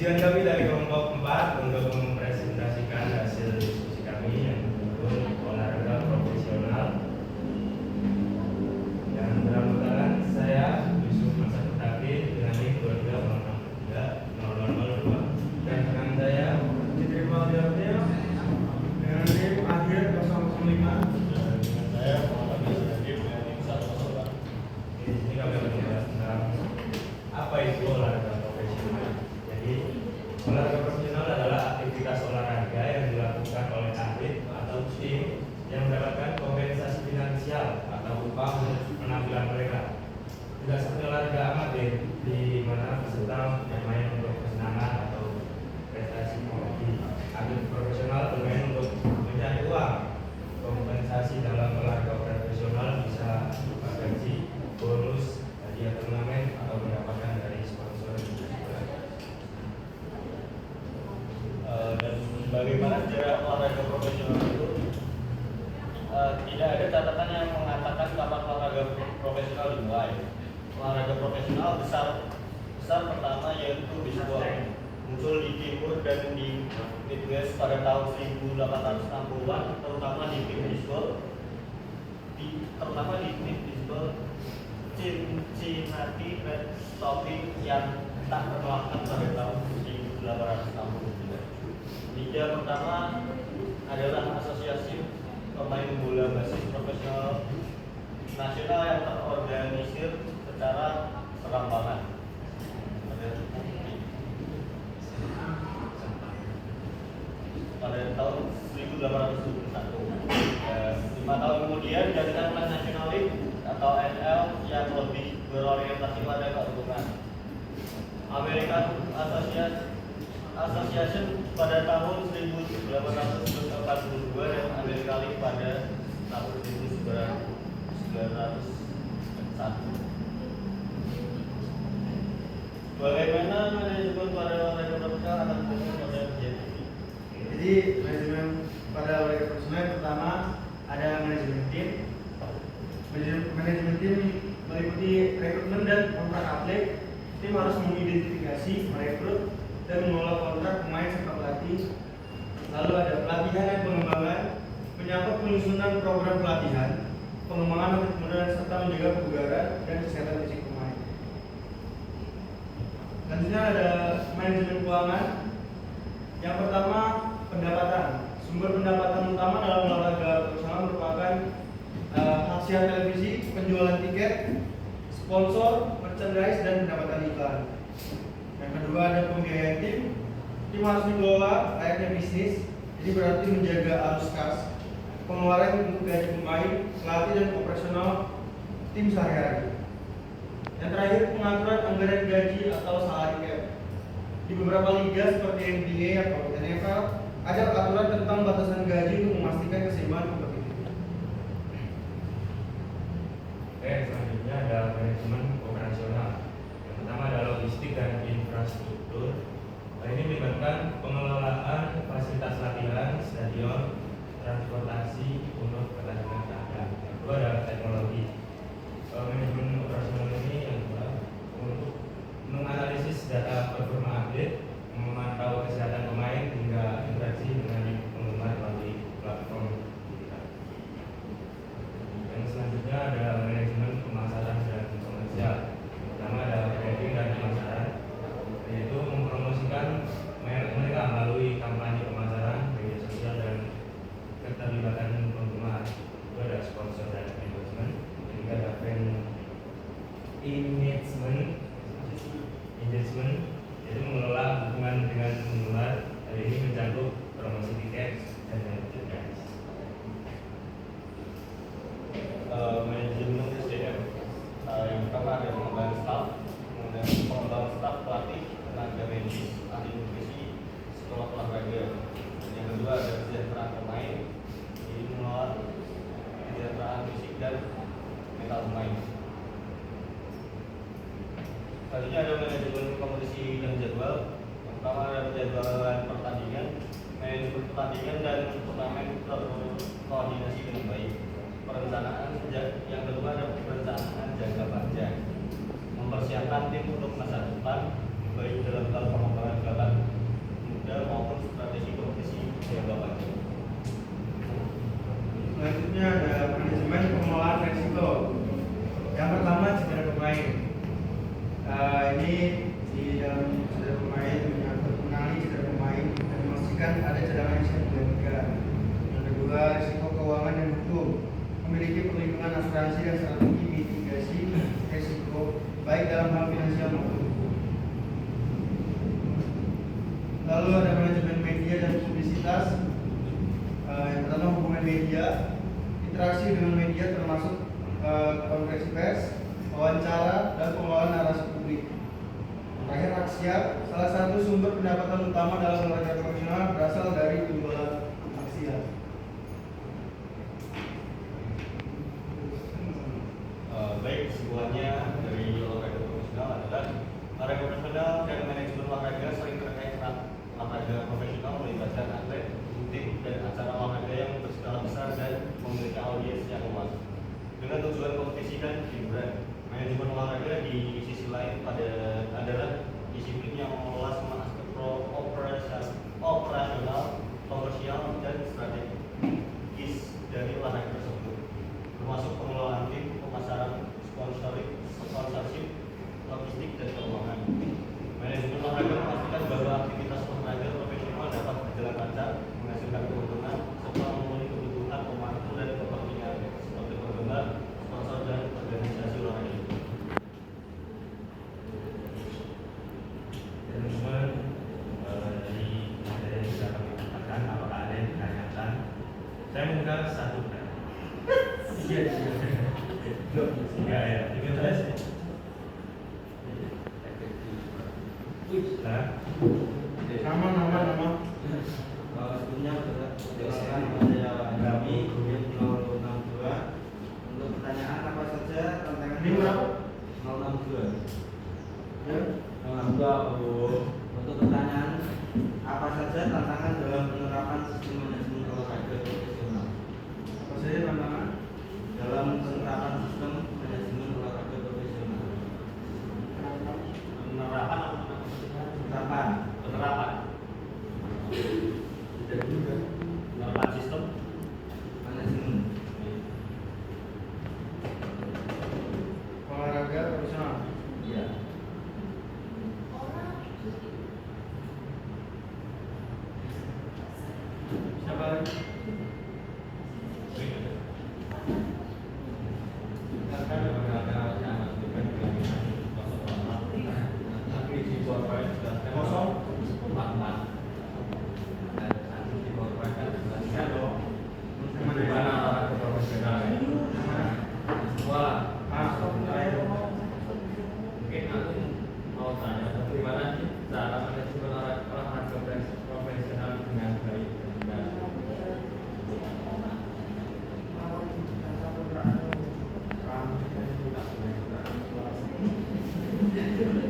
Izinkan kami dari kelompok 4 untuk mempresentasikan hasil diskusi kami yang berjudul olahraga profesional. Yang bersangkutan saya Yusuf Masa Putaki dengan NIK 22030002 dan rekan saya diterima dengan NIM akhir 005 dan dengan saya Muhammad Nasir dengan NIM 108. Di sini kami akan membahas tentang apa itu olahraga profesional. Jadi olahraga profesional adalah aktivitas olahraga yang dilakukan oleh atlet atau tim yang mendapatkan kompensasi finansial atau upah untuk penampilan mereka. Tidak seperti olahraga amatir di mana peserta bermain untuk kesenangan atau prestasi hobi. Atlet profesional bermain untuk mencari uang. Kompensasi dalam olahraga profesional bisa berupa gaji, bonus, hadiah turnamen atau mendapatkan dari sponsor. Dan bagaimana sejarah olahraga profesional itu tidak ada catatan yang mengatakan kapan olahraga profesional dimulai. Olahraga profesional besar pertama yaitu bisbol, muncul di timur dan di Midwest pada tahun 1860-an, terutama di tim bisbol, Cincinnati Red Stockings yang tak terkalahkan pada tahun 1869. Liga pertama adalah Asosiasi Pemain Bola Basis Profesional Nasional yang terorganisir secara serampangan. Pada tahun 1871. 5 tahun kemudian jaringan National League atau NL yang lebih berorientasi pada keuntungan. American Association pada tahun 1842 dan American League pada tahun 1901. Bagaimana manajemen pada olahraga profesional akan fokus pada JTV? Jadi manajemen pada olahraga profesional yang pertama ada manajemen tim. Manajemen tim meliputi rekrutmen dan kontrak atlet. Tim harus mengidentifikasi, merekrut, dan mengelola kontrak pemain serta pelatih. Lalu ada pelatihan dan pengembangan, menyangkut penyusunan program pelatihan, pengembangan atlet muda serta menjaga kebugaran dan kesehatan fisik pemain. Selanjutnya ada manajemen keuangan. Yang pertama, pendapatan. Sumber pendapatan utama dalam olahraga profesional merupakan hasil televisi, penjualan tiket, sponsor, merchandise, dan pendapatan iklan. Yang kedua ada pembiayaan tim. Tim harus dikelola layaknya bisnis, jadi berarti menjaga arus kas, pengeluaran untuk gaji pemain, pelatih, dan operasional tim sehari-hari. Yang terakhir pengaturan anggaran gaji atau salary cap. Di beberapa liga seperti NBA atau NFL ada aturan tentang batasan gaji untuk memastikan keseimbangan kompetitif. Selanjutnya ada manajemen operasional. Yang pertama adalah logistik dan infrastruktur. Ini melibatkan pengelolaan fasilitas latihan, stadion, transportasi untuk pertandingan keadaan. Yang kedua adalah teknologi. Manajemen operasional ini yang kedua untuk menganalisis data performa atlet, memantau kesehatan pemain hingga interaksi dengan penggemar melalui platform digital. Yang selanjutnya ada manajemen pemasaran dan komersial. Pertama adalah branding dan pemasaran, yaitu mempromosikan merek mereka melalui kampanye pemasaran, media sosial, dan keterlibatan penggemar. Itu ada sponsor dan endorsement. Ketiga ada brand engagement, yaitu mengelola hubungan dengan penggemar. Hal ini mencakup promosi tiket dan merchandise. Manajemen SDM. Yang pertama ada pengembangan staf, kemudian pengembangan staf pelatih, tenaga medis, ahli nutrisi, sekolah olahraga. Dan yang kedua ada kesejahteraan pemain, jadi mengelola kesejahteraan fisik dan mental pemain. Selanjutnya ada manajemen kompetisi dan jadwal. Yang pertama ada penjadwalan pertandingan, manajemen pertandingan dan turnamen terkoordinasi dengan baik. Perencanaan, yang kedua ada perencanaan jangka panjang, mempersiapkan tim untuk masa depan, baik dalam hal pengembangan bakat muda maupun strategi kompetisi jangka panjang. Selanjutnya ada manajemen pengelolaan risiko. Yang pertama cedera pemain. Ini di dalam cedera pemain menyangkut mengenali cedera pemain dan memastikan ada cadangan yang siap digantikan. Yang kedua, risiko keuangan dan hukum. Memiliki perlindungan asuransi dan strategi mitigasi risiko baik dalam hal finansial maupun hukum. Lalu ada manajemen media dan publisitas. Yang pertama hubungan media, interaksi dengan media termasuk konferensi pers, wawancara, dan pengelolaan narasi publik. Terakhir aksia, salah satu sumber pendapatan utama dalam olahraga profesional berasal dari penjualan aksia. Baik, kesimpulannya dari olahraga profesional adalah olahraga profesional dan manajemen olahraga sering terkait erat. Olahraga profesional melibatkan atlet, tim, dan acara olahraga yang berskala besar dan memiliki audiens yang luas. Dengan tujuan kompetisi dan hiburan, manajemen olahraga di sisi lain adalah disiplin yang mengelola semua aspek operasional, komersial, dan strategis dari olahraga tersebut, termasuk pengelolaan tim, pemasaran, sponsorship, logistik, dan keuangan. Manajemen olahraga memastikan bahwa aktivitas olahraga profesional dapat berjalan lancar, menghasilkan keuntungan, serta memenuhi kebutuhan pemangku dan kepentingan seperti penggemar, sponsor, dan organisasi olahraga itu. Teman-teman, dari materi yang sudah kami katakan, apakah ada yang ditanyakan? Saya membuka satu kan. Iya. Nah, Nama. Sebelumnya persilakan kepada kami Unit 062 untuk pertanyaan apa saja tantangan Ini berapa? 062. Ya. 062 untuk pertanyaan apa saja tantangan dalam penerapan sistem manajemen olahraga profesional. Apa saja tantangan? Dalam penerapan sistem manajemen olahraga profesional. Penerapan Sistem manajemen Olahraga profesional. ya. Siapa lagi? Kosong. bagaimana olahraga profesional? Sekolah. Mungkin aku mau tanya, bagaimana sih cara manajemen olahraga profesional dengan baik dan benar?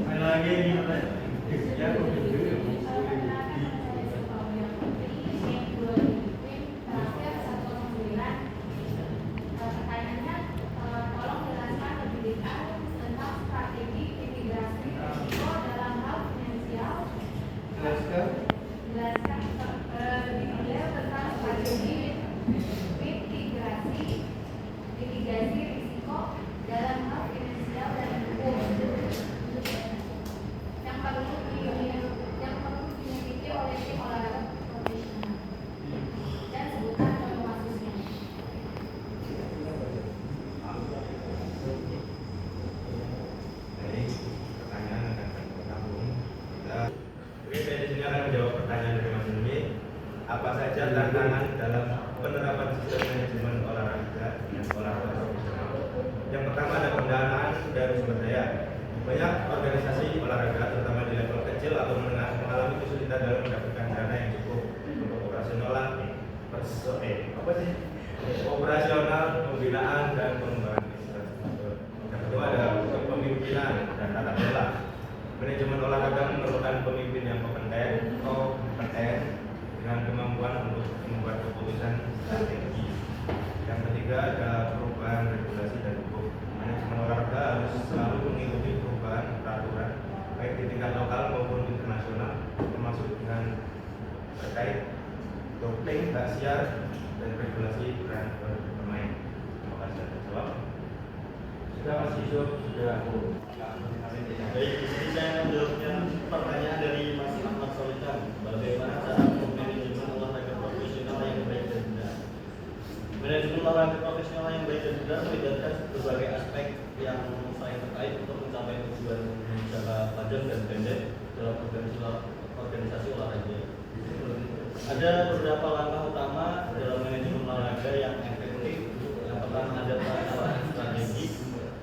Ada lagi ini ya. Pertanyaannya, tolong jelaskan lebih detail tentang strategi mitigasi risiko dalam hal finansial. Jelaskan. Jelaskan lebih detail tentang strategi mitigasi risiko dalam hal finansial dan hukum yang perlu dimiliki oleh tim olahraga profesional, dan sebutkan contoh kasusnya. Jadi pertanyaan akan kami sambung. Oke, saya di sini akan menjawab pertanyaan dari Mas Numi. Apa saja tantangan dalam penerapan sistem manajemen olahraga dan olahraga profesional? Yang pertama ada pendanaan dan sumber daya. Banyak organisasi olahraga, terutama di level kecil atau menengah, mengalami kesulitan dalam mendapatkan dana yang cukup untuk operasional, pembinaan, dan pengembangan infrastruktur. Yang kedua ada kepemimpinan dan tata kelola. Manajemen olahraga memerlukan pemimpin yang kompeten dengan kemampuan untuk membuat keputusan strategi. Yang ketiga ada perubahan regulasi dan hukum. Manajemen olahraga harus selalu mengikuti perubahan peraturan baik di tingkat lokal maupun terkait doping, hak siar, dan regulasi peran pemain. Terima kasih atas jawab. Sudah Mas Yusuf, sudah aku. Baik, di sini saya menjawabnya pertanyaan dari Mas Ahmad Solikan. Bagaimana cara manajemen olahraga profesional yang baik dan benar? Manajemen olahraga profesional yang baik dan benar melibatkan berbagai aspek yang saya terkait untuk mencapai tujuan jangka panjang dan pendek dalam organisasi olahraga. Ada beberapa langkah utama dalam manajemen olahraga yang efektif. Yang pertama ada perencanaan strategis,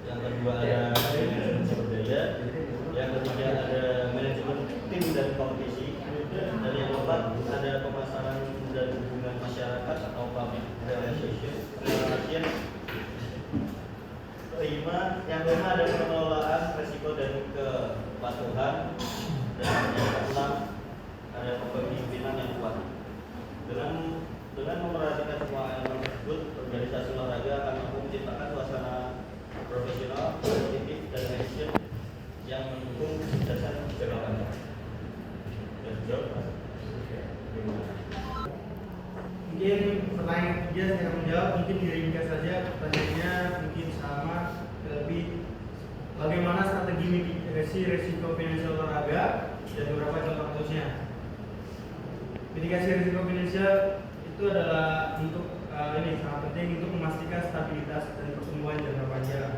yang kedua ada manajemen sumber daya, yang ketiga ada manajemen tim dan kompetisi, dan yang keempat ada pemasaran dan hubungan masyarakat atau public relation. Yang kelima ada pengelolaan resiko dan kepatuhan, dan yang keenam ada kepemimpinan yang kuat. Dengan memperhatikan semua elemen tersebut, organisasi olahraga akan mampu menciptakan suasana profesional, kompetitif, dan efisien yang mendukung kesuksesan jangka panjang. Mungkin pertanyaan ketiga saya akan menjawab, mungkin diringkas saja pertanyaannya, mungkin sama lebih bagaimana strategi mitigasi resiko finansial olahraga dan beberapa contoh kasusnya. Mitigasi risiko finansial itu adalah untuk ini sangat penting untuk memastikan stabilitas dan pertumbuhan jangka panjang.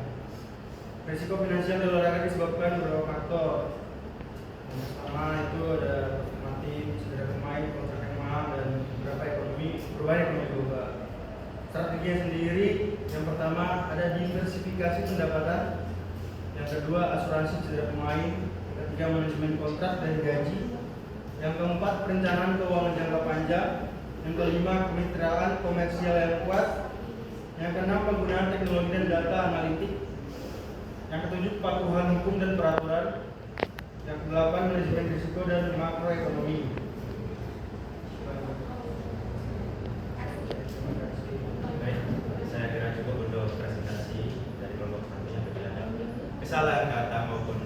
Risiko finansial di olahraga disebabkan beberapa faktor. Yang pertama itu ada mati, cedera pemain, kontrak yang mahal, dan beberapa perubahan ekonomi global. Strateginya sendiri, yang pertama ada diversifikasi pendapatan, yang kedua asuransi cedera pemain, yang ketiga manajemen kontrak dan gaji, yang keempat perencanaan keuangan jangka panjang, yang kelima kemitraan komersial yang kuat, yang keenam penggunaan teknologi dan data analitik, yang ketujuh kepatuhan hukum dan peraturan, yang kedelapan manajemen risiko dan makroekonomi. Baik, saya kira cukup untuk presentasi dari kelompok kami yang berjalan. Kesalahan kata maupun